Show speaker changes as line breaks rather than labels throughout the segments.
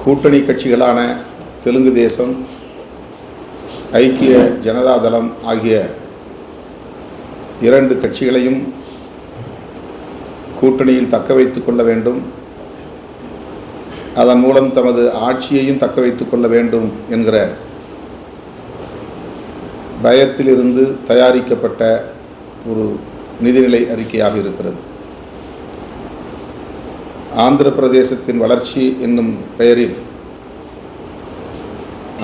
கூட்டணி கட்சிகளான தெலுங்கு தேசம், ஐக்கிய ஜனதா தளம் ஆகிய இரண்டு கட்சிகளையும் கூட்டணியில் தக்க வைத்துக் கொள்ள வேண்டும், அதன் மூலம் தமது ஆட்சியையும் தக்க வைத்துக் கொள்ள வேண்டும் என்கிற பயத்திலிருந்து தயாரிக்கப்பட்ட ஒரு நிதிநிலை அறிக்கையாக இருக்கிறது. ஆந்திர பிரதேசத்தின் வளர்ச்சி என்னும் பெயரில்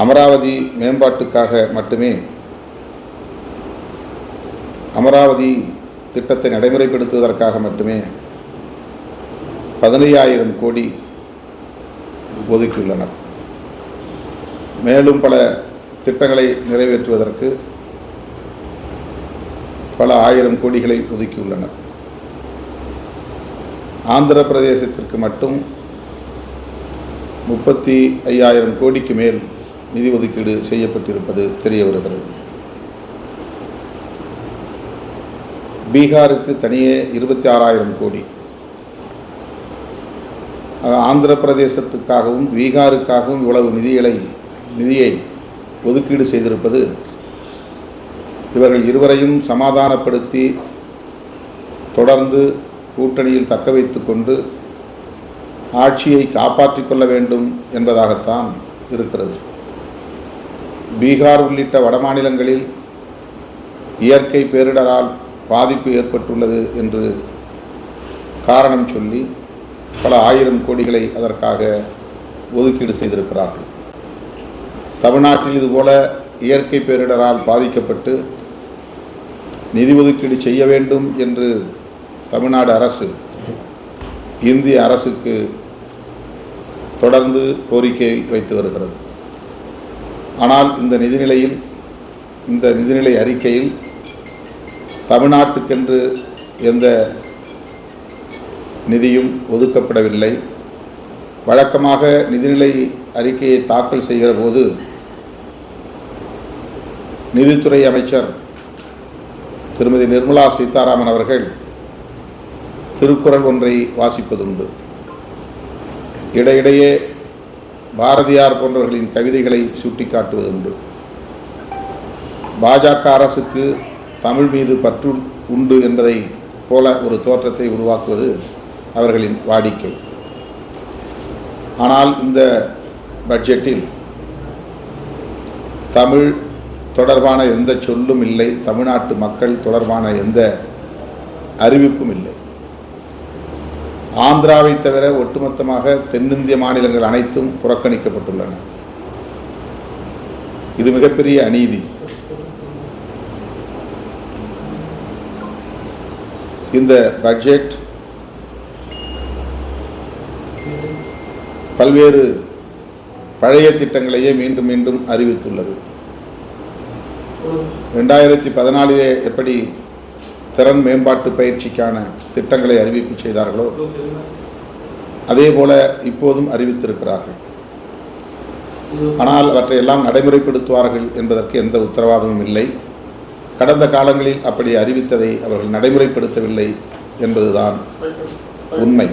அமராவதி மேம்பாட்டுக்காக மட்டுமே அமராவதி திட்டத்தை நடைமுறைப்படுத்துவதற்காக மட்டுமே 15,000 கோடி ஒதுக்கியுள்ளனர். மேலும் பல திட்டங்களை நிறைவேற்றுவதற்கு பல ஆயிரம் கோடிகளை ஒதுக்கியுள்ளனர். ஆந்திர பிரதேசத்திற்கு மட்டும் 35,000 கோடிக்கு மேல் நிதி ஒதுக்கீடு செய்யப்பட்டிருப்பது தெரிய வருகிறது. பீகாருக்கு தனியே 26,000 கோடி, ஆந்திர பிரதேசத்துக்காகவும் பீகாருக்காகவும் இவ்வளவு நிதியை ஒதுக்கீடு செய்திருப்பது இவர்கள் இருவரையும் சமாதானப்படுத்தி தொடர்ந்து கூட்டணியில் தக்க வைத்து கொண்டு ஆட்சியை காப்பாற்றிக் கொள்ள வேண்டும் என்பதாகத்தான் இருக்கிறது. பீகார் உள்ளிட்ட வடமாநிலங்களில் இயற்கை பேரிடரால் பாதிப்பு ஏற்பட்டுள்ளது என்று காரணம் சொல்லி பல ஆயிரம் கோடிகளை அதற்காக ஒதுக்கீடு செய்திருக்கிறார்கள். தமிழ்நாட்டில் இதுபோல இயற்கை பேரிடரால் பாதிக்கப்பட்டு நிதி ஒதுக்கீடு செய்ய வேண்டும் என்று தமிழ்நாடு அரசு இந்திய அரசுக்கு தொடர்ந்து கோரிக்கை வைத்து வருகிறது. ஆனால் இந்த நிதிநிலை அறிக்கையில் தமிழ்நாட்டுக்கென்று எந்த நிதியும் ஒதுக்கப்படவில்லை. வழக்கமாக நிதிநிலை அறிக்கையை தாக்கல் செய்கிற போது நிதித்துறை அமைச்சர் திருமதி நிர்மலா சீதாராமன் அவர்கள் திருக்குறள் ஒன்றை வாசிப்பதுண்டு. இடையிடையே பாரதியார் போன்றவர்களின் கவிதைகளை சுட்டிக்காட்டுவதுண்டு. பாஜக அரசுக்கு தமிழ் மீது பற்று உண்டு என்பதை போல ஒரு தோற்றத்தை உருவாக்குவது அவர்களின் வாடிக்கை. ஆனால் இந்த பட்ஜெட்டில் தமிழ் தொடர்பான எந்த சொல்லும் இல்லை, தமிழ்நாட்டு மக்கள் தொடர்பான எந்த அறிவிப்பும் இல்லை. ஆந்திராவை தவிர ஒட்டுமொத்தமாக தென்னிந்திய மாநிலங்கள் அனைத்தும் புறக்கணிக்கப்பட்டுள்ளன. இது மிகப்பெரிய அநீதி. இந்த பட்ஜெட் பல்வேறு பழைய திட்டங்களையே மீண்டும் மீண்டும் அறிவித்துள்ளது. 2014 எப்படி திறன் மேம்பாட்டு பயிற்சிக்கான திட்டங்களை அறிவிப்பு செய்தார்களோ அதே போல இப்போதும் அறிவித்திருக்கிறார்கள். ஆனால் அவற்றையெல்லாம் நடைமுறைப்படுத்துவார்கள் என்பதற்கு எந்த உத்தரவாதமும் இல்லை. கடந்த காலங்களில் அப்படி அறிவித்ததை அவர்கள் நடைமுறைப்படுத்தவில்லை என்பதுதான் உண்மை.